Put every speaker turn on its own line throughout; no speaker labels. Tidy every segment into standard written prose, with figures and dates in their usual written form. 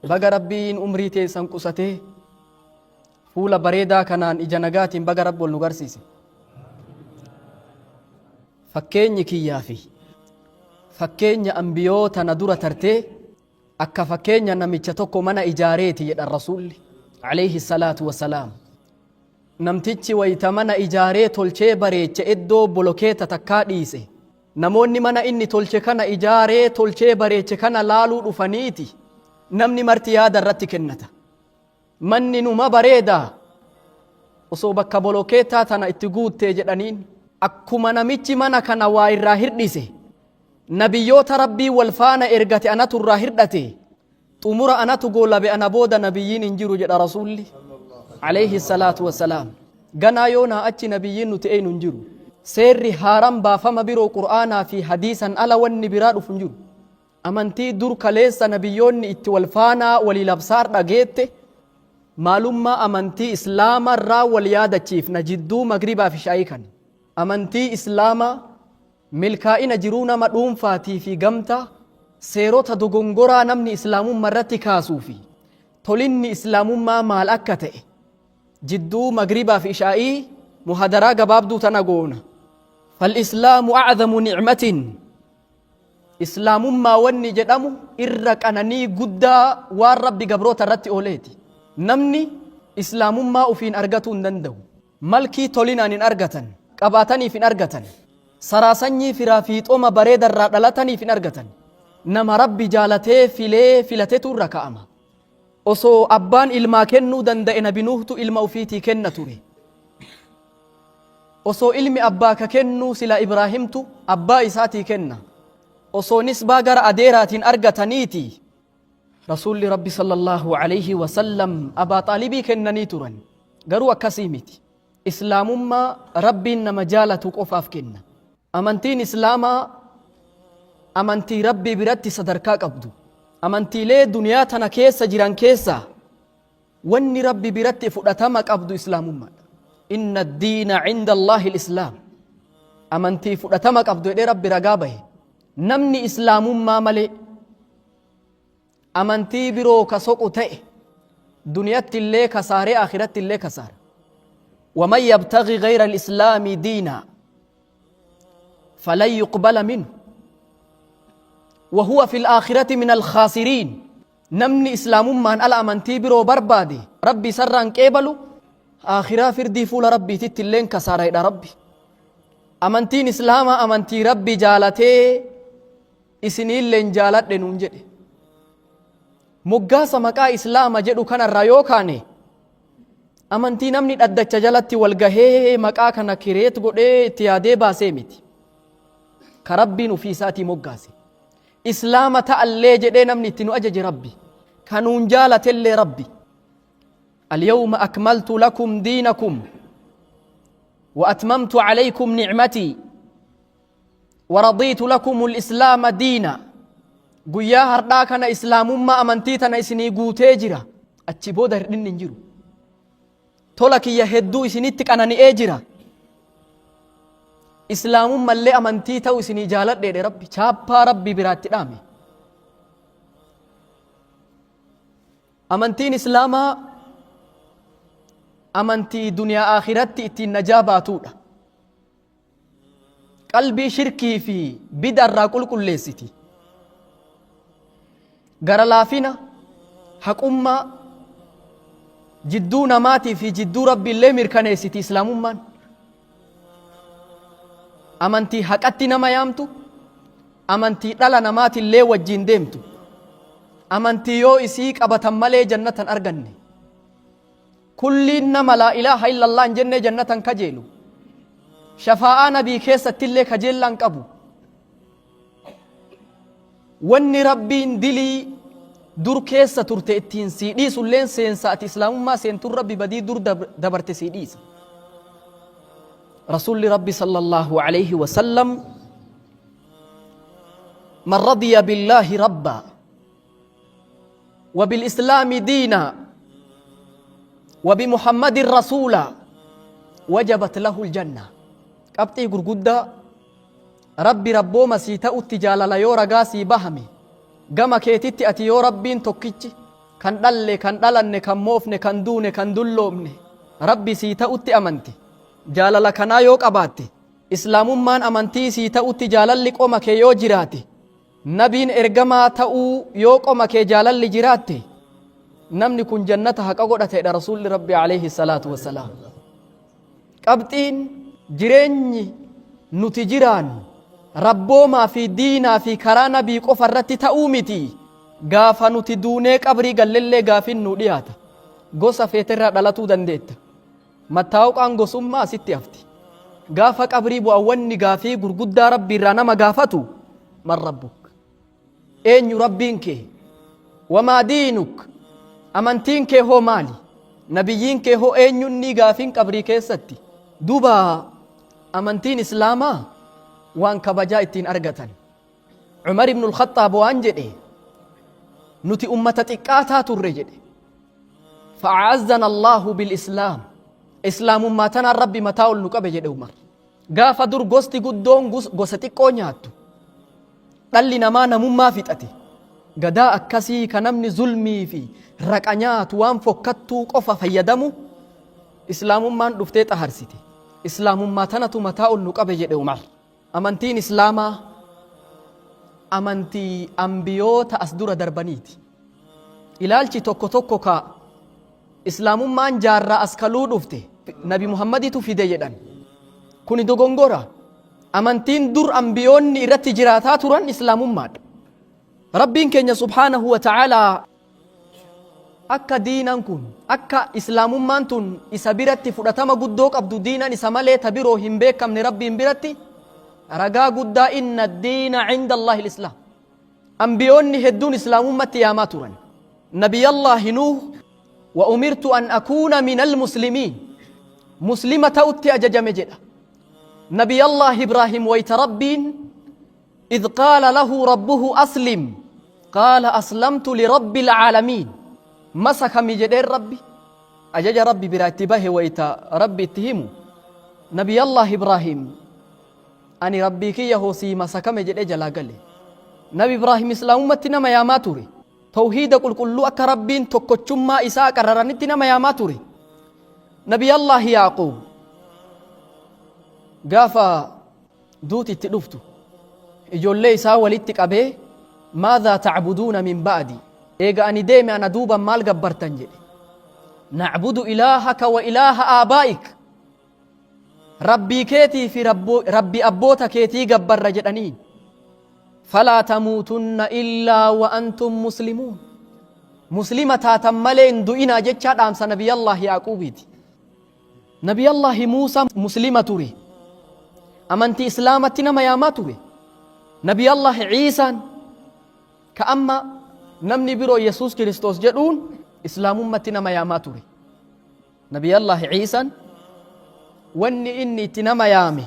baga rabbiin umrii teessan qusatee fuula bareedaa kanaan ija nagaatiin baga rabbi wal nu garsiise. Fakkeenyi kiyyaa fi fakkeenya ambiyoota na dura tartee akka fakkeenya namicha tokko mana ijaareeti jedhan rasuulli alayhi salaatu wassalaam. Namtichi wayita mana ijaaree tolchee bareeche iddoo bolokeeta takkaa dhiise. Namoonni mana inni tolche kana ijaaree tolchee bareeche kana laaluu dhufaniiti. Namni marti yaada irratti kennata. Manni numa bareedaa osoo bakka bolokeetaa tana itti guuttee jedhaniin akkuma namichi mana kana waa irraa hirdhise nabiyyoota rabbii wal faana ergate anatu irraa hirdhate xumura anatu goolabe ana booda nabiyyiin hin jiru jedha rasuulli alayhi salaatu wassalaam. Ganaa yoonaa achi nabiyyiin nuti eenyu hin jiru. Seerri haaran baafama biroo qur'aanaa fi hadiisan ala wanni biraa dhufu hin jiru. Amantii dur kaleessa nabiyyoonni itti wal faanaa walii labsaar dhageette maalummaa amantii islaamaa irraa wal yaadachiifna jidduu magribaa fi shaayii kan. Amantii islaamaa milkaa'ina jiruu nama dhuunfaatii fi gamtaa seerota dogongoraa namni islaamummaa irratti kaasuu fi tolinni islaamummaa maal akka ta'e jidduu magribaa fi shaayii muhadaraa gabaabduu tana goona. Fal-islaamu acdamu nicmatin islaamummaa wanni jedhamu irra qananii guddaa waan rabbi gabroota irratti ooleeti. Namni islaamummaa ufiin argatuu hin danda'u. Malkii tolinaan hin argatan, qabaataniif hin argatan, saraasanyii firaa fiixooma bareedarraa dhalataniif hin argatan. Nama rabbi jaalatee filatetu irra ka'ama. Osoo abbaan ilmaa kennuu danda'e nabi Nuuhtu ilma ufiitii kenna ture. Osoo ilmi abbaa ka kennu sila Ibraahimtu abbaa isaatii kenna. Osoo nisbaa gara adeeraatiin argataniiti rasuulli rabbi sallallahu alayhi wasallam abaa xaalibii kennanii turan. Garuu akkasii miti. Islaamummaa rabbiin nama jaalatu qofaaf kenna. Amantiin islaamaa amantii rabbii biratti sadarkaa qabdu. Amantiilee duniyaa tana keessa jiran keessa wanni rabbi biratti fudhatama qabdu islaamummaadha. Inna ad-diina cinda Allaahi al-islaam. Amantii fudhatama qabdu jedhee rabbi ragaa bahe. Namni islaamummaa malee amantii biroo ka soqu ta'e duniyatti illee kasaaree akhiratti illee kasaara. ومن يبتغي غير الإسلام دينا فلن يقبل منه وهو في الآخرة من الخاسرين. نمني إسلام من ألا أمنتي برو بربادي ربي سران كيبلو آخرة فردي فول ربي تتلين كسارة إلى ربي. أمنتين إسلام أمنتي ربي جالتي إسنين لين جالت لننجد مقاسة مكا إسلام جدو كان الرأيو كاني amantii namni dhaddacha jalatti wal gahee maqaa kana kireet godhee itti yaadee baasee miti. Ka rabbiin ufii isaatii moggaase. Islaama ta'allee jedhee namni itti nu ajaje rabbi. Kanuun jaalatellee rabbi. Al-yawma akmaltu lakum diinakum wa atmamtu alaykum ni'matii wa radiitu lakum al-islaama diina. Guyyaa hardhaa kana islaamummaa amantii tana isinii guutee jira. Achi booda hirdhinni hin jiru. Tola kiyya hedduu isinitti qanani'ee jira. Islaamummaa illee amantii ta'u isinii jaaladheedhe rabbi chaappaa rabbi biraatti dhaame. Amantiin islaamaa amantii duniyaa akhiratti ittiin najaa baatuudha. Qalbii shirkii fi bidarraa qulqulleessiti. Gara laafina haqummaa jidduu namaatii fi jidduu rabbi illee mirkaneessiti islaamummaan. Amantii haqatti nama yaamtu, amantii dhala namaati illee wajjin deemtu, amantii yoo isii qabatan malee jannatan arganne. Kulliin nama laa ilaaha illallah hin jenne jannatan kajeelu. Shafaa'aa nabii keessatti illee kajeellaan qabu. Wanni rabbiin dilii dur keessa turte ittiin sii dhiisulleen seensa ati islaamummaa seentuun rabbi badii dur dabarte sii dhiisa. Rasuulli rabbi sallallahu alayhi wa sallam man radiya billaahi rabbaa wa bil islaami diina wa bi muhammadin rasuula wajabat lahu aljanna. Qabxii gurguddaa rabbi rabbooma sii ta'utti jaalala yoo ragaa sii bahame gama keetitti ati yoo rabbiin tokkichi kan dhalle, kan dhalanne, kan moofne, kan duune, kan dulloomne rabbi sii ta'utti amanti. Jaalala kanaa yoo qabaatte, islaamummaan amantii sii ta'utti jaalalli qoma kee yoo jiraate, nabiin ergamaa ta'uu yoo qoma kee jaalalli jiraatte, namni kun jannata haqa godhateedha rasuulli rabbi alayhi salaatu wassalaam. Qabxiin jireenyi nuti jiraannu rabboomaa fi diinaa fi karaa nabii qofa irratti ta'uu miti. Gaafa nuti duunee qabrii gallellee gaafin nu dhiyaata. Gosa feeterraa dhalatuu dandeetta. Mattaawqaan gosummaa asitti hafti. Gaafa qabrii bu'aawwanni gaafii gurguddaa rabbii irraa nama gaafatu, man rabbuk, eenyu rabbiin kee, wamaa diinuk, amantiin kee hoo maali, nabiyyiin kee hoo eenyunni gaafiin qabrii keessatti. Duuba amantiin islaamaa waan kabajaa ittiin argatan. Umar ibn al-Khattaab waan jedhe, nuti ummata xiqqaataa turre jedhe, fa'aazzana Allahu bil islaam, islaamummaa tanaan rabbi mataa ol nu qabe jedhe Umar. Gaafa dur gosti guddoon gosa xiqqoo nyaattu, dhalli namaa namummaa fixate, gadaa akkasii ka namni zulmii fi raqa nyaatu waan fokkattuu qofa fayyadamu, islaamummaan dhuftee xaharsite. Islaamummaa tanatu mataa ol nu qabe jedhe Umar. Amantiin islaamaa amantii ambiyoota as dura darbaniiti. Ilaalchi tokko tokko ka islaamummaan jaarraa as kaluu dhufte nabi Muhammaditu fide jedhan, kuni dogongora. Amantiin dur ambiyoonni irratti jiraataa turan islaamummaadha. Rabbiin keenya subhaanahu wa ta'aalaa akka diinan kun, akka islaamummaan tun isa biratti fudhatama guddoo qabdu, diinan isa malee ta biroo hin beekamne rabbiin biratti ragaa guddaa, inna diina cinda Allahi l-islaam. Ambiyoonni hedduun islaamummatti yaamaa turan. Nabiyallaahi Nuuh, wa umirtu an akuuna min almuslimiin, muslima ta'utti ajajame jedha. Nabiyallaahi Ibraahim wayta rabbiin idh qaala lahu rabbuhu aslim qaala aslamtu lirabbi alcaalamiin, masakami jedheen rabbi ajaja rabbi biraa itti bahe wayta rabbi itti himu, nabiyallaahi Ibraahim ani rabbii kiyya hoosii masakame jedhee jalaa gale. Nabi Ibraahim islaamummatti nama yaamaa ture. Tawhiida qulqulluu akka rabbiin tokkochummaa isaa qararanitti nama yaamaa ture. Nabiyallaahi Yaaquub gaafa duuti itti dhuftu ijoollee isaa walitti qabee, maadhaa tacbuduuna min ba'di, eega ani deeme ana duuban maal gabbartan jedhe. Nacbudu ilaahaka wa ilaaha aabaa'ik, rabbii keetii fi rabbi abboota keetii gabbarra jedhaniin. Falaa tamuutunna illaa wa antum muslimuun, muslima taatan malee hin du'inaa jechaa dhaamsa nabiyallaahi Yaaquubiiti. Nabiyallaahi Muusaa muslima ture, amantii islaamatti nama yaamaa ture. Nabiyallaahi Ciisaan ka amma namni biroo Yesuus Kiristoos jedhuun islaamummatti nama yaamaa ture. Nabiyallaahi Ciisaan wanni inni itti nama yaame,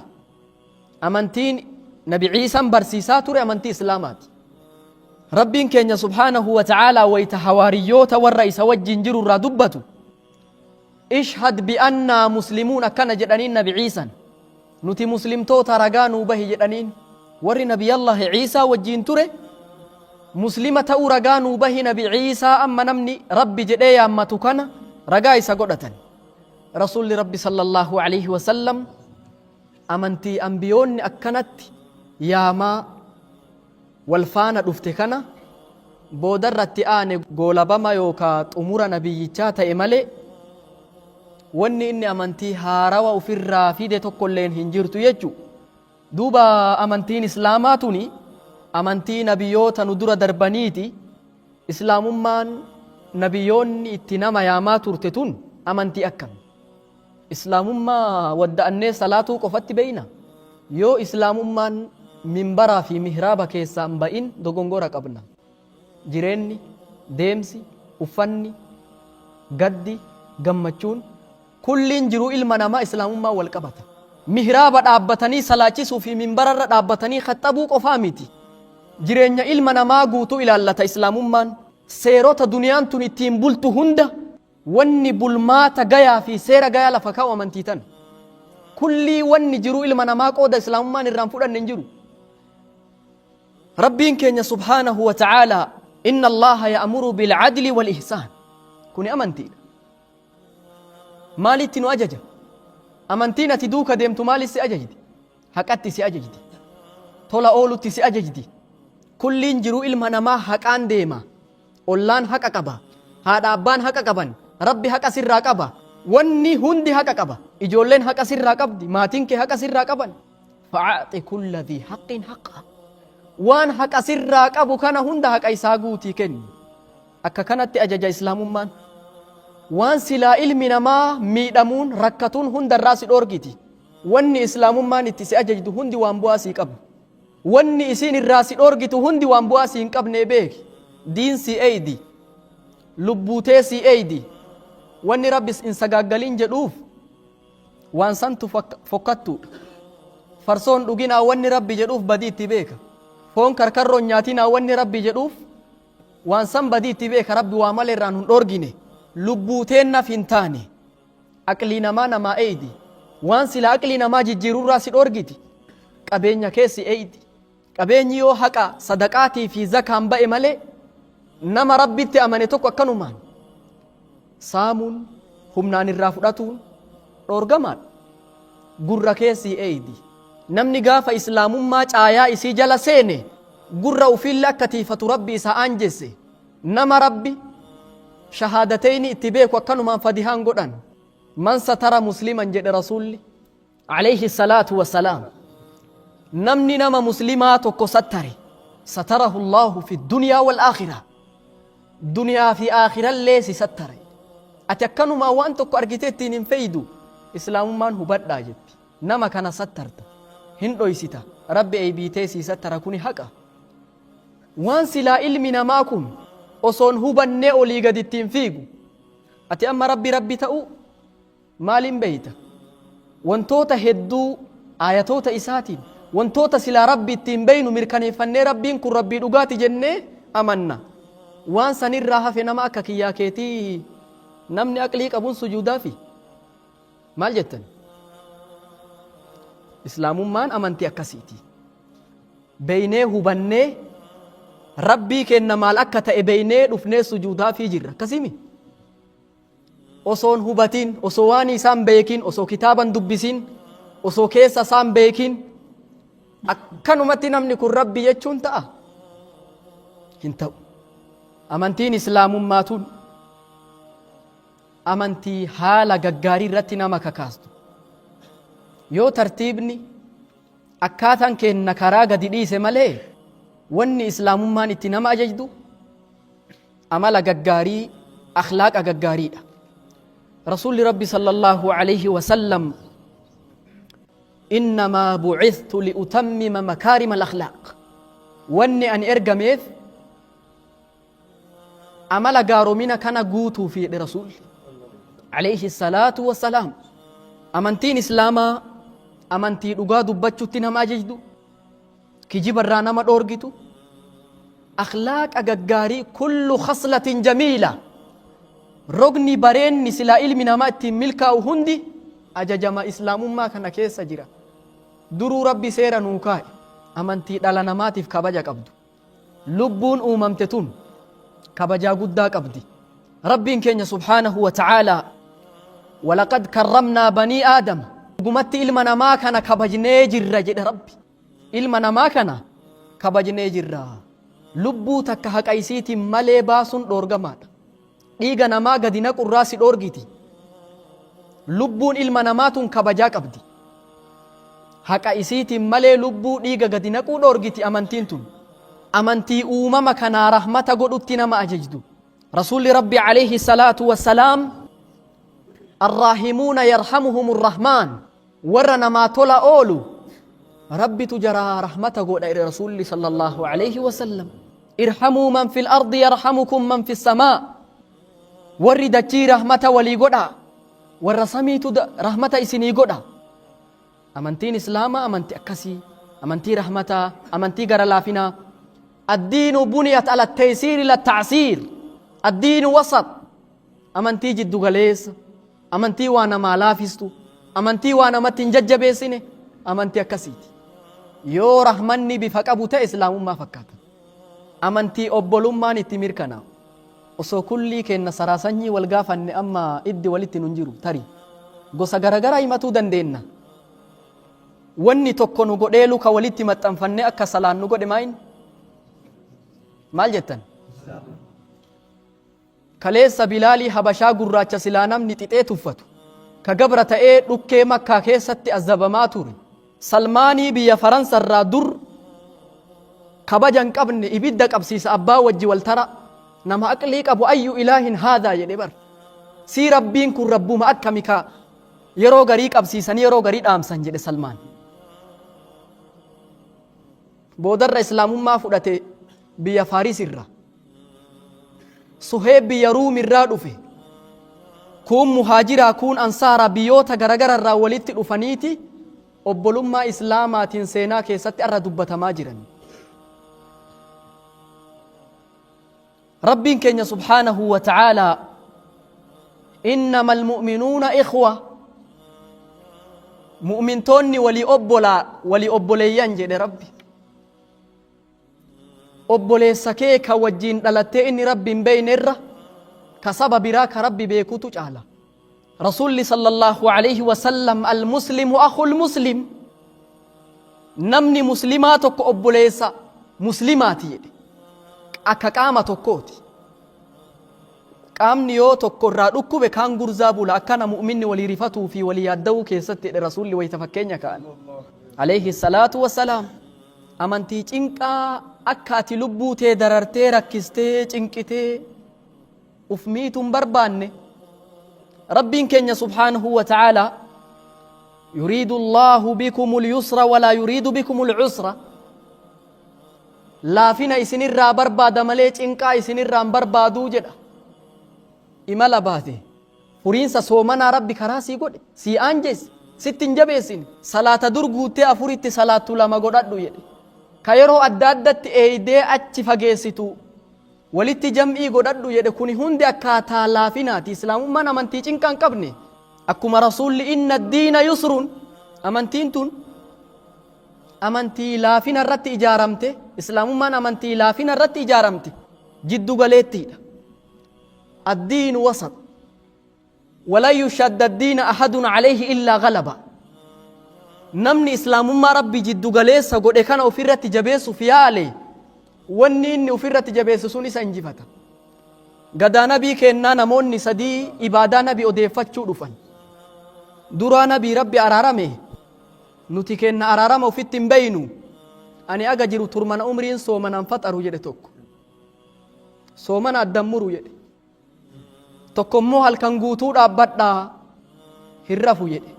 amantiin nabi Ciisaan barsiisaa ture amantii islaamaati. Rabbiin keenya subhaanahu wa ta'aalaa wayta hawaariyyoota warra isa wajjin jiru irraa dubbatu, ishhad bi'annaa muslimuun akkana jedhaniin nabi Ciisaan, nuti muslimtoota ragaa nuu bahi jedhaniin. Warri nabiyallaahi Ciisaa wajjin ture muslima ta'uu ragaa nuu bahi nabi Ciisaa amma namni rabbi jedhee yaammatu kana ragaa isa godhatan. Rasuulli rabbi sallallahu alayhi wa sallam amantii ambiyoonni akkanatti yaamaa wal faana dhufte kana boodarratti aane goolabama yookaa xumura nabiyyichaa ta'e malee wanni inni amantii haarawa ufirraa fide tokkolleen hin jirtu jechu. Duuba amantiin islaamaa tuni amantii nabiyyoota nu dura darbaniiti. Islaamummaan nabiyyoonni itti nama yaamaa turte tun amantii akkam? Islaamummaa wadda'annee salaatuu qofatti beeyna? Yoo islaamummaan minbaraa fi mihraaba keessaa hin ba'in dogongora qabna. Jireenyi, deemsi, uffanni, gaddi, gammachuun kulliin jiruu ilma namaa islaamummaa wal qabata. Mihraaba dhaabbatanii salaachisuu fi minbararra dhaabbatanii khaxabuu qofaa miti. Jireenya ilma namaa guutuu ilaallata islaamummaan. Seerota duniyaan tun ittiin bultu hunda wanni bulmaata gayaa fi seera gayaa lafa kaa'u amantii tan. Kullii wanni jiruu ilma namaa qooda islaamummaan irraan fudhanne hin jiru. Rabbiin keenya subhaanahu wa ta'aalaa inna allaha ya'muru bilcadli walihsaan kuni amantiidha. maalitti nu ajaja? amantiin ati duuka deemtu maalit si ajajdi? haqatti si ajajdi, tola oolutti si ajajdi. kulliin jiruu ilma namaa haqaan deema. ollaan haqa qaba, haadha abbaan haqa qaban, rabbi haqa sirraa qaba, wanni hundi haqa qaba. ijoolleen haqa sirraa qabdi, maatiin kee haqa sirraa qaban. fa'aati kulla dhii haqqin haqa, waan haqa sirraa qabu kana hunda haqa isaa guutii kenni. akka kanatti ajaja islaamummaan. waan silaa ilmi namaa miidhamuun rakkatuun hundarraa si dhoorgiti. wanni islaamummaan itti si ajajdu hundi waan bu'aa sii qabu. wanni isiin irraa si dhoorgitu hundi waan bu'aa sii hin qabne beeki. diin si eeydi, lubbuutee si eeydi. wanni rabbis in sagaaggalin jedhuuf waan santu fokkattuudha. farsoon dhuginaa wanni rabbi jedhuuf badii itti beeka. foon karkarroon nyaatinaa wanni rabbi jedhuuf waan san badii itti beeka. rabbi waa malee irraan hin dhoorgine. lubbuuteen naf hin taane. aqlii namaa namaa eeydi. waan sila aqlii namaa jijjiirurraa si dhoorgiti qabeenya keessi eeydi. qabeenyi yoo haqa sadaqaatii fi zakaan ba'e malee nama rabbitti amane tokko akkanumaan saamuun humnaan irraa fudhatuun dhoorgamaadha. gurra keessi eeydi. namni gaafa islaamummaa caayaa isii jala seene gurra ufiille akka tiifatu rabbi isaa aanjesse. nama rabbi shahaadatayni itti beeku akkanumaan fadihaan godhan. man satara musliman jedhe rasulli alayhi salaatu wassalaam. namni nama muslimaa tokko sattare satarahu allahu fi dunyaa wal aakhira. duniyaa fi aakhirallee si sattare. ati akkanumaa waan tokko argite ittiin hin feydu islaamummaan hubadhaa jetti. nama kana sattarta hin dhoysita, rabbi eeybiitee sii sattara. kuni haqa. waan silaa ilmi namaa kun osoon hubannee olii gad ittiin fiigu. ati amma rabbi ta'u maaliin beeyta? wantoota hedduu ayatoota isaatiin wantoota silaa rabbi ittiin beeynu mirkaneeffannee rabbiin kun rabbii dhugaati jennee amanna. waan sanirraa hafe nama akka kiyyaa keetii namni aqlii qabuun sujuudaafi maal jettan? islaamummaan amantii akkasiiti. beeynee hubannee rabbii kenna maal akka ta'e beeynee dhufnee sujuudaafii jirra. akkasimi osoon hubatiin, osoo waan isaan beekin, osoo kitaaban dubbisin, osoo keessa isaan beekin akkanumatti namni kun rabbi jechuun ta'a? hin ta'u. amantiin islaamummaa tun amantii haala gaggaarii irratti nama kakaastu. yoo tartiibni akkaataan kenna karaa gadi dhiise malee wanni islaamummaan itti nama ajajdu amala gaggaarii, akhlaaqa gaggaariidha. rasuulli rabbi sallallahu alayhi wasallam innamaa bu'ithtu liutammima makaarima alakhlaaq. wanni ani ergameef amala gaaromina kana guutuuf jedhe rasuulli alayhi salaatu wassalaam. amantiin islaamaa amantii dhugaa dubbachuutti nama ajajdu, kijibarraa nama dhoorgitu, akhlaaqa gaggaarii kullu khaslatin jamiila. rogni bareenni silaa ilmi namaa ittiin milkaa'u hundi ajajama islaamummaa kana keessa jira. duruu rabbi seera nuu kaa'e. amantii dhala namaatiif kabaja qabdu. lubbuun uumamte tun kabajaa guddaa qabdi. rabbiin keenya subhaanahu wa ta'aalaa walaqad karramnaa banii aadama. dhugumatti ilma namaa kana kabajnee jirra jedhe rabbi. ilma namaa kana kabajnee jirra. lubbuu takka haqa isiitiin malee baasuun dhoorgamaadha. dhiiga namaa gadi naqurraa si dhoorgiti. lubbuun ilma namaatun kabajaa qabdi. haqa isiitiin malee lubbuu dhiiga gadi naquu dhoorgiti amantiin tun. amantii uumama kanaa rahmata godhutti nama ajajdu. rasuulli rabbi alayhi salaatu wassalaam arraahimuuna yarhamuhum arrahmaan. warra namaa tola oolu rabbitu jaraa rahmata godha jedhe rasuulli sallallahu alayhi wasallam. irhamuu man fi lardi yarhamukum man fi samaa. warri dachii rahmata walii godha, warra samiitu rahmata isinii godha. amantiin islaamaa amantii akkasii, amantii rahmataa, amantii gara laafinaa. addiinu buniyat ala taysiiri la tacsiir. addiinu wasat. amantii jiddu galeessa, amantii waa namaa laafistu, amantii waa namatti hin jajjabeessine amantii akkasiiti. yoo rahmanni bifa qabu ta'e islaamummaa fakkaata. amantii obbolummaan itti mirkanaa'u osoo kullii keenna saraasanyii wal gaafanne amma iddi walitti nun jiru tarii gosa garagaraa himatuu dandeenna. Wanni tokko nu godhee luka walitti maxxanfannee akka salaan nu godhe maal jettan? Kaleessa Bilaalii Habashaa gurraacha silaa namni xixee tuffatu ka gabra ta'ee dhukkee Makkaa keessatti azabamaa ture. Salmaanii biyya Faransarraa dur kabajan qabne ibidda qabsiisa abbaa wajji wal tara nama aqlii qabu ayyu ilaahin haadaa jedhe bar sii rabbiin kun rabbuma akkami ka yeroo garii qabsiisanii yeroo garii dhaamsan jedhe Salmaan. Boodarra islaamummaa fudhate biyya Faarisirra Suheeb biyya Ruumirraa dhufe kun muhaajiraa kun ansaaraa biyyoota garagararraa walitti dhufaniiti obbolummaa islaamaatiin seenaa keessatti arra dubbatamaa jiran. Rabbiin keenya subhaanahu wa ta'aalaa innamal mu'minuuna ikhwa mu'mintoonni walii obboleeyyan jedhe Rabbi. Obboleessa kee ka wajjiin dhalattee inni Rabbiin beeynerra ka saba biraa ka Rabbi beekutu caala. Rasuulli sallallahu alayhi wa sallam al-muslimu akhul muslim namni muslimaa tokko obboleessa muslimaati jedhe akka qaama tokkooti. Qaamni yoo tokko irraa dhukkube kaan gurzaa bula akkana mu'minni walii rifatuu fi walii yaadda'uu keessatti jedhe Rasuulli wayita fakkeenya ka'an alayhi salaatu wassalaam. Amantii cinqaa akka ati lubbuu tee darartee rakkistee cinqitee uf miituun barbaanne Rabbiin keenya subhaanahu wa ta'aalaa yuriidu Allaahu bikumul yusra walaa yuriidu bikumul usra laafina isinirraa barbaada malee cinqaa isinirraa hin barbaaduu jedha. Imala baate furiinsa soomanaa Rabbi karaa sii godhe sii aanjeesse sitti hin jabeessine salaata dur guuttee afuritti salaattu lama godhadhu jedhe ka yeroo adda addatti eeydee achi fageessitu walitti jam'ii godhadhu jedhe kuni hundi akkaataa laafinaati. Islaamummaan amantii cinqaa hin qabne akkuma Rasuulli inna diina yusrun amantiin tun amantii laafina irratti ijaaramte. Islaamummaan amantii laafina irratti ijaaramte jiddu galeettiidha. الدين وسط ولا يشد الدين أحد عليه إلا غلبة نمني إسلام ما ربي جدو غليسا قد كان أفرت جبيس فيالي ونين أفرت جبيس سوني سنجفتا قدا نبي كنا نموني سدي إبادا نبي أديفت شرفا درا نبي ربي أرارمي نتي كنا أرارم وفتن بينو أني أجر ترمان أمرين سومنا انفتر يدتوك سومنا الدمر يدي tokkommoo halkan guutuu dhaabbadhaa hin rafu jedhe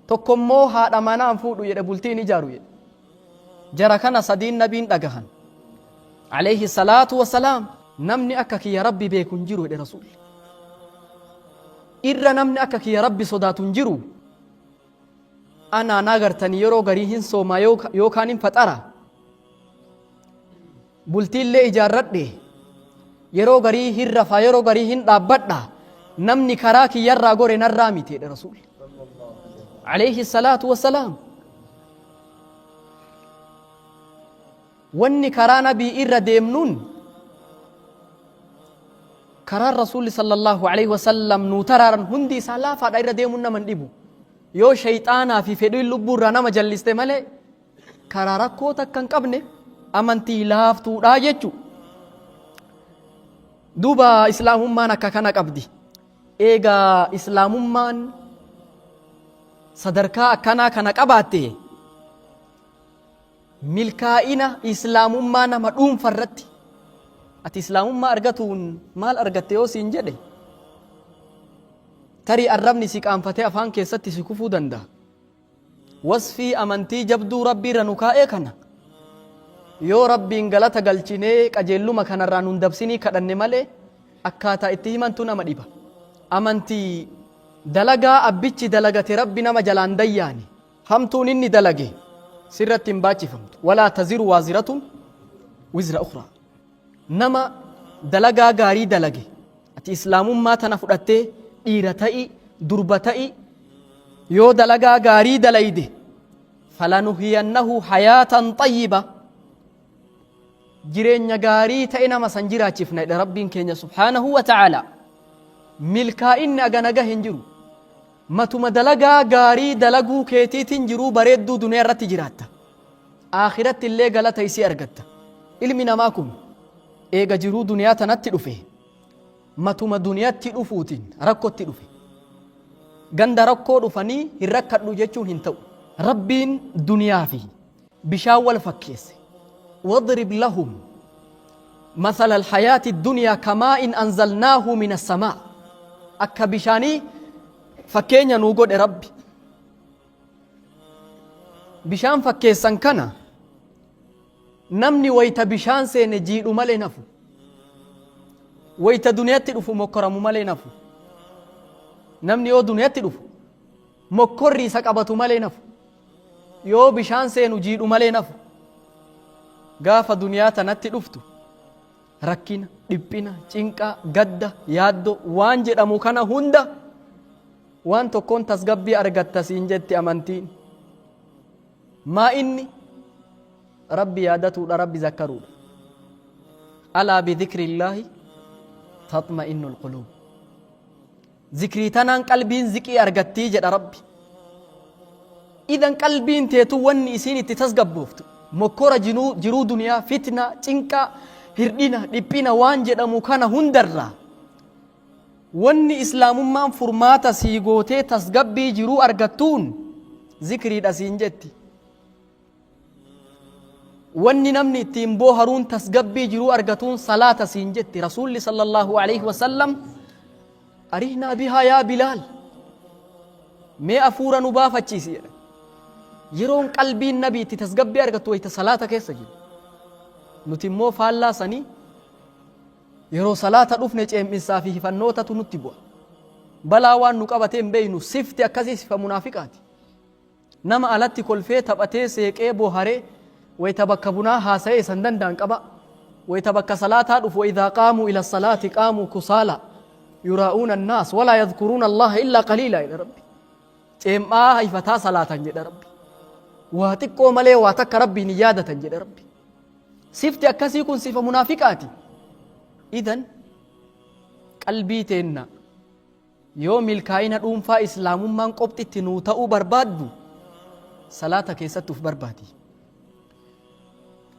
tokkommoo haadha manaan fuudhu jedhe bultiin ijaaru jedhe. Jara kana sadiin nabiin dhagahan alayhi salaatu wasalaam. Namni akka kiyya Rabbi beeku hin jiru jedhe Rasuulli. Irra namni akka kiyya Rabbi sodaatu hin jiru. Anaa nagartanii yeroo garii hin soomaa yookaan hin faxara bultiillee ijaarradhe yeroo garii hin rafa yeroo garii hin dhaabbadha namni karaa kiyyarraa gore narraa miti jedhe Rasuulli alayhi salaatu wassalaam. Wanni karaa nabii irra deemnuun karaa Rasuulli sallallahu alayhi wasallam nuu taraaran hundi isaa laafaadha irra deemuun nama hin dhibu. Yoo shayxaanaa fi fedhiin lubbuurraa nama jalliste malee karaa rakkoo takka hin qabne amantii laaftuudhaa jechuudha. Duuba islaamummaan akka kana qabdi. Eegaa islaamummaan sadarkaa akkanaa kana qabaatte milkaa'ina islaamummaa nama dhuunfarratti ati islaamummaa argatuun maal argatte yoo siin jedhe tarii arrabni si qaanfatee afaan keessatti si kufuu danda'a. Wasfii amantii jabduu Rabbii irra nu kaa'ee kana yoo Rabbiin galata galchinee qajeelluma kanarraa nun dabsinii kadhanne malee akkaataa itti himantu nama dhiba. Amantii dalagaa abbichi dalagate Rabbi nama jalaan dayyaani hamtuun inni dalage sirratti hin baachifamtu. Walaa taziru waaziratun wizra ukhraa. Nama dalagaa gaarii dalage ati islaamummaa tana fudhattee dhiira ta'i durba ta'i yoo dalagaa gaarii dalayde falanuhiyannahu hayaatan xayyiba jireenya gaarii ta'e nama san jiraachifna jedha rabbiin keenya subhaanahu wa ta'ala. Milkaa'inni aganaga hin jiru. Matuma dalagaa gaarii dalaguu keetiitiin jiruu bareedduu duniyaa irratti jiraatta. Akhiratti illee galata isii argatta. Ilmi namaa kun eega jiruu duniyaa tanatti dhufe matuma duniyaatti dhufuutiin rakkotti dhufe. Ganda rakkoo dhufanii hin rakkadhu jechuun hin ta'u. Rabbiin duniyaa fi bishaan wal fakkeesse. واضرب لهم مثل الحياة الدنيا كماء إن أنزلناه من السماء أكا بشاني فكينيا نوغود ربي بشان فكيسان كان نمني ويتا بشان سينجيل مالي نفو ويتا دنياتي رفو مكرم مالي نفو نمني يو دنياتي رفو مكري سكبتو مالي نفو يو بشان سينجيل مالي نفو gaafa duniyaa tanatti dhuftu rakkina, dhiphina, cinqaa, gadda, yaaddo waan jedhamu kana hunda waan tokkoon tasgabbii argatta siin jetti amantiin. Maa inni rabbi yaadatuudha, rabbi zakkaruudha. Alaa bidhikrillaahi tatma'innul quluub. Zikrii tanaan qalbiin ziqii argattii jedha rabbi. Idan qalbiin teetu wanni isiin itti tasgabbooftu mokkora jiruu duniyaa fitna, cinqaa, hirdhina, dhiphina waan jedhamu kana hundarraa wanni islaamummaan furmaata sii gootee tasgabbii jiruu argattuun zikriidha siin jetti. Wanni namni ittiin booharuun tasgabbii jiruu argatuun salaata siin jetti. Rasuulli sallallahu alaihi wasallam arihnaa bihaa yaa Bilaal, mee afuura nu baafachiisi jedha. Yeroon qalbiin nabiitti tasgabbii argattu wayita salaata keessa jiru. Nuti immoo faallaa sanii yeroo salaata dhufne ceemminsaa fi hifannootatu nutti bu'a. Balaa waan nu qabatee hin beeynu sifti akkasii sifa munaafiqaati. Nama alatti kolfee taphatee seeqee booharee wayita bakka bunaa haasa'ee san danda'an qaba. Wayita bakka salaataa dhufu وإذا قاموا إلى الصلاة قاموا كسالى يراؤون الناس ولا يذكرون الله إلا قليلا إلى ربي. ceem'aa hifataa salaatan jedha rabbi. Waa xiqqoo malee waa takka rabbiin yaadatan jedha rabbi. Sifti akkasii kun sifa munaafiqaati. Idan qalbii teenna yoo milkaa'ina dhuunfaa islaamummaan qophitti nuu ta'uu barbaaddu salaata keessatti uf barbaadi.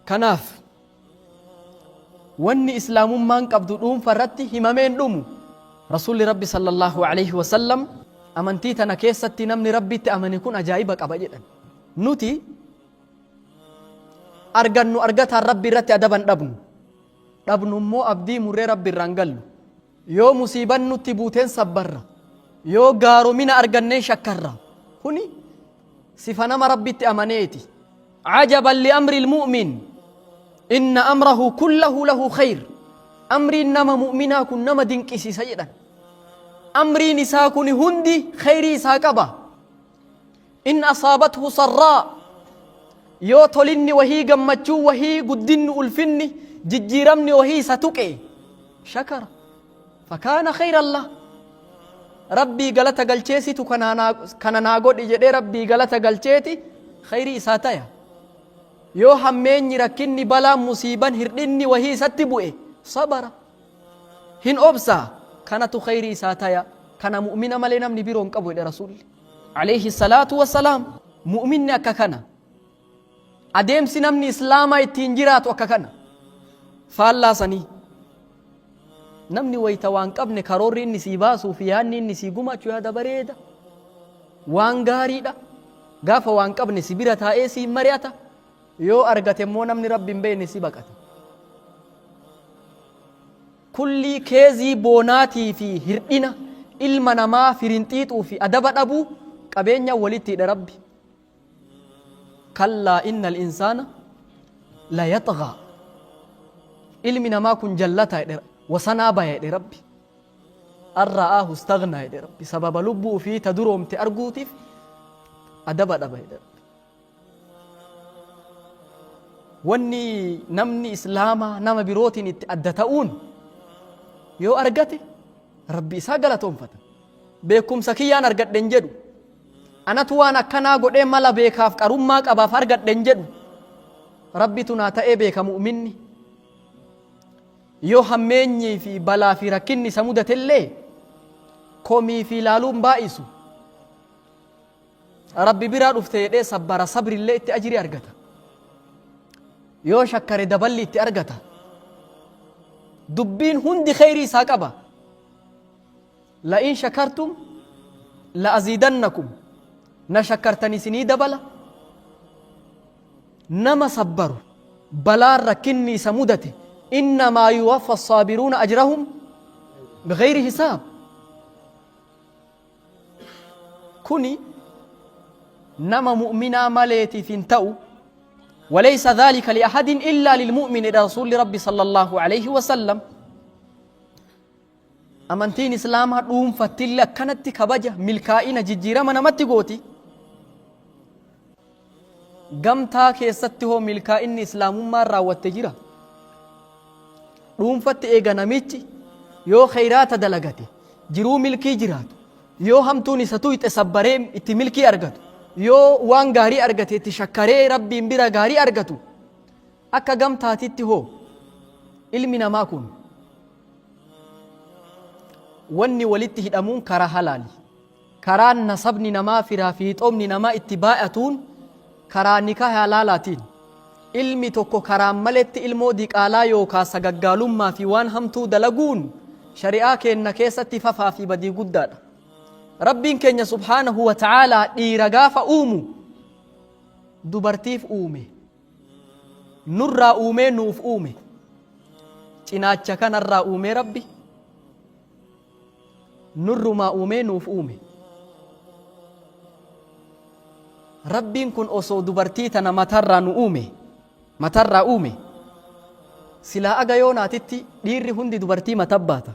Kanaaf wanni islaamummaan qabdu dhuunfa irratti himameen dhumu Rasuulli Rabbi sallallahu alaihi wasallam amantii tana keessatti namni rabbitti amane kun ajaa'iba qaba jedhan. Nuti argannu argataan rabbi irratti adaban dhabnu immoo abdii murree rabbi irraan gallu. Yoo musiiban nutti buuteen sabbarra, yoo gaaromina argannee shakkarra, kuni sifa nama rabbitti amaneeti. Ajaban li amri ilmu'min inna amrahu kullahu lahu khayr. Amriin nama mu'minaa kun nama dinqisiisa jedhan. Amriin isaa kun hundi khayrii isaa qaba. In asaabathu sarraa, yoo tolinni wahii gammachuu wahii guddinni ulfinni jijjiiramni wahii isa tuqe shakara fakaana khayran lah. Rabbii galata galcheesitu kana naa godhi jedhee rabbii galata galcheeti khayrii isaa taya. Yoo hammeenyi rakkinni balaan musiiban hirdhinni wahii isatti bu'e sabara hin obsaa kanatu khayrii isaa taya. Kana mu'mina malee namni biroon qabu jedhe Rasuulli alayhi salaatu wassalaam. Mu'minni akka kana, adeemsi namni islaamaa ittiin jiraatu akka kana. Faallaasanii namni wayita waan qabne karoorri inni sii baasuu fi yaadni inni sii gumaachuu yaada bareeda waan gaariidha. Gaafa waan qabne si bira taa'ee si mari'ata, yoo argate immoo namni rabbi hin beekne si baqata. Kulli keezii boonaatii fi hirdhina ilma namaa firinxiixuu fi adaba dhabuu qabeenya walitti hidha rabbi. Kallaa innal insaana la yaxgaa. Ilmi namaa kun jallataa jedhe wasanaa baya jedhe rabbi. Arra'aahu istagnaa jedhe rabbi. Sababa lubbuu fi ta duroomte arguutiif adaba dhaba jedhe rabbi. Wanni namni islaamaa nama birootiin itti adda ta'uun yoo argate rabbi isaa galatoonfata. Beekumsa kiyyaan argadhen jedhu, anatu waan akkanaa godhee mala beekaaf qarummaa qabaaf argadhen jedhu, rabbitu naa ta'ee beeka mu'minni yoo hammeenyii fi balaa fi rakkinni isa mudatellee komii fi laaluun baa'isu rabbi biraa dhufte jedhee sabbara sabrillee itti ajrii argata. yoo shakkare daballi itti argata. dubbiin hundi khayrii isaa qaba. la'in shakartum la'aziidannakum na shakkartani isinii dabala. nama sabbaru balaan rakkinni isa mudate innamaa yuwaffa assaabiruuna ajrahum bighayri hisaab. kuni nama mu'minaa maleetiif hin ta'u. وليس ذلك لأحد إلا للمؤمن رسول ربي صلى الله عليه وسلم. أمانتين إسلام هدوم فتلا كانت كبجة ملكائنا ججيرا من أمتي قوتي قمتا كيسته ملكائن إسلام ما راوت تجيرا دوم فت إيغا نميتي يو خيرات دلغتي جرو ملكي جرات يو همتوني ستو يتسبرين اتي ملكي أرغتو yoo waan gaarii argate itti shakkaree rabbiin bira gaarii argatu akka gamtaatitti hoo ilmi namaa kun wanni walitti hidhamuun karaa halaali. karaan nasabni namaa firaa fi xomni namaa itti baay'atuun karaa nikaa halaalaatiin. ilmi tokko karaan maletti ilmoo diqaalaa yookaan sagaggaalummaa fi waan hamtuu dalaguun shari'aa keenna keessatti fafaa fi badii guddaadha. rabbiin keenya subhaanahu wa ta'aalaa dhiira gaafa uumu dubartiif uume. nurraa uumee nuuf uume. cinaacha kanarraa uumee rabbi nurrumaa uumee nuuf uume. rabbiin kun osoo dubartii tana matarraa uume silaa aga yoonaatitti dhiirri hundi dubartii matabbaata.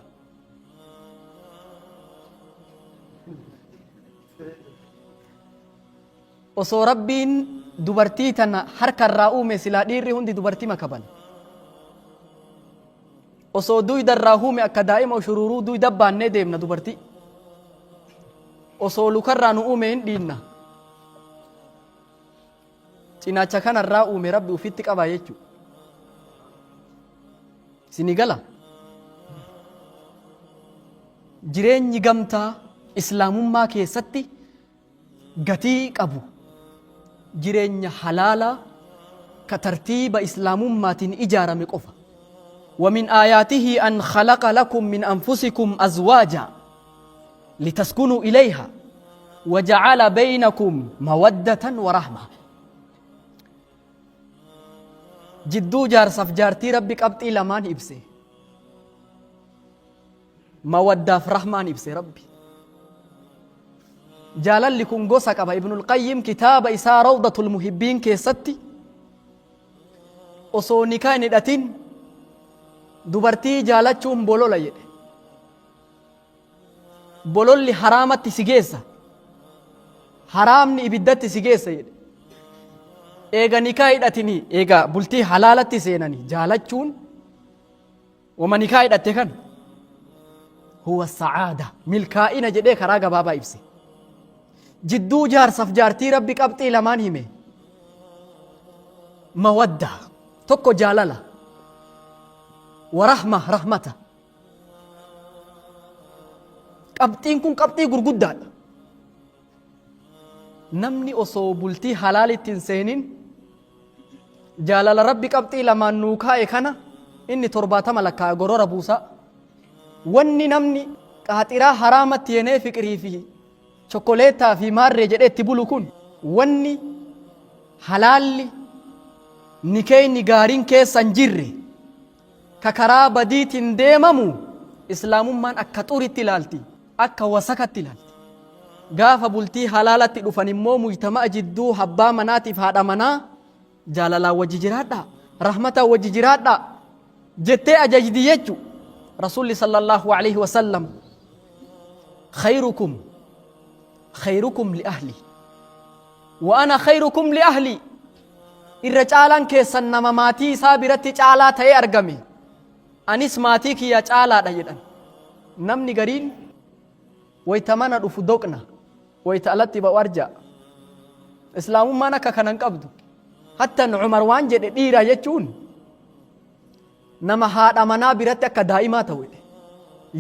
osoo rabbiin dubartii tana harkarraa uume silaa dhiirri hundi dubartii makaban. osoo duydarraa uume akka daa'ima ushururuu duyda baannee deemna dubartii. osoo lukarraa nu uume hin dhiinna. cinaacha kanarraa uume rabbi ufitti qaba jechuudha. sinigala jireenyi gamtaa islaamummaa keessatti gatii qabu jireenya halaalaa ka tartiiba islaamummaatiin ijaarame qofa. ومن آياته أن خلق لكم من أنفسكم أزواجا لتسكنوا إليها وجعل بينكم مودة ورحمة. جدو جار سفجارتي ربك أبطي لمان إبسي مودة في رحمن إبسي ربي. جالل لكم قوسك أبا ابن القيم كتاب إساء روضة المحبين كيستي osoo nikaa hin hidhatin dubartii jaalachuun bolola jedhe. bololli haraamatti si geessa, haraamni ibiddatti si geessa jedhe. eega nikaa hidhatini eega bultii halaalatti seenani jaalachuun wama nikaa hidhatte kan huwa sacaada milkaa'ina jedhee karaa gabaabaa ibse. jidduu jaarsaaf jaartii rabbi qabxii lamaan hime. mawadda tokko jaalala warahma rahmata. qabxiin kun qabxii gurguddaadha. namni osoo bultii halaalitti hin seenin jaalala rabbi qabxii lamaan nuu kaa'e kana inni 70 lakkaa gorora buusaa. wanni namni qaaxiraa haraamatti yenee fiqirii fi chokoleetaa fi maarree jedhee itti bulu kun wanni halaalli nikeenyi gaariin keessa hin jirre ka karaa badiitiin deemamu islaamummaan akka xuritti ilaalti, akka wasakatti ilaalti. gaafa bultii halaalatti dhufan immoo mujtama'a jidduu abbaa manaatiif haadha manaa jaalalaan wajji jiraadhaa, rahmataan wajji jiraadhaa jettee ajajdi jechu. رسول صلى الله عليه وسلم خيركم لأهلي وأنا خيركم لأهلي. الرجالان كيسن نما ماتي سابرتي جالا تاي أرغمي أنيس ماتي كيا جالا دايدان. نمني غرين ويتمنى دفدوكنا ويتألتي بوارجا. إسلام ما نكا كنن قبض حتى عمر وان جد ديرا يجون nama haadha manaa biratti akka daa'imaa ta'u jedhe.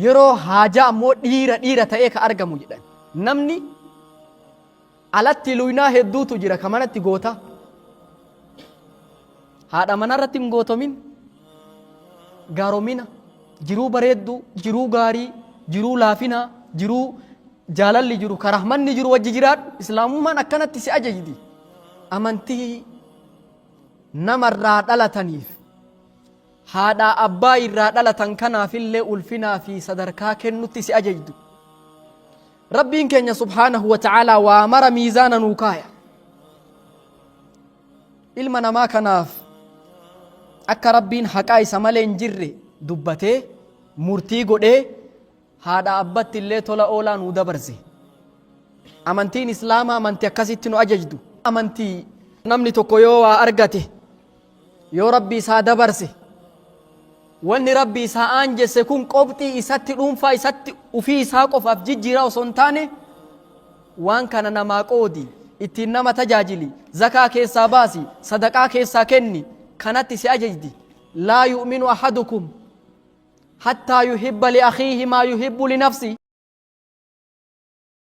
Yeroo haajaa ammoo dhiira ta'ee ka argamu jedhan. Namni alatti luynaa hedduutu jira ka manatti goota. Haadha manarratti hin gootomin. Gaaromina, jiruu bareedduu, jiruu gaarii, jiruu laafinaa, jiruu jaalalli jiru, karahmanni jiru wajji jiraadhu. Islaamummaan akkanatti si ajajdi. Amantii namarraa dhalataniif haadhaa abbaa irraa dhalatan kanaafillee ulfinaa fi sadarkaa kennutti si ajajdu. Rabbiin keenya subhaanahu wa ta'aalaa waa mara miizaana nuu kaaya. Ilma namaa kanaaf akka rabbiin haqaa isa malee hin jirre dubbatee murtii godhee haadha abbatti illee tola oolaa nuu dabarse. Amantiin islaamaa amantii akkasitti nu ajajdu. Amantii namni tokko yoo waa argate yoo rabbi isaa dabarse wanni rabbi isaa aanjesse kun qobxii isatti dhuunfaa isatti ufii isaa qofaaf jijjiiraa osoo hin taane waan kana namaa qoodi ittiin nama tajaajili zakaa keessaa baasi sadaqaa keessaa kenni kanatti si ajajdi. laa yu'minu ahadukum hattaa yuhibba li akhiihi maa yuhibbu li nafsi.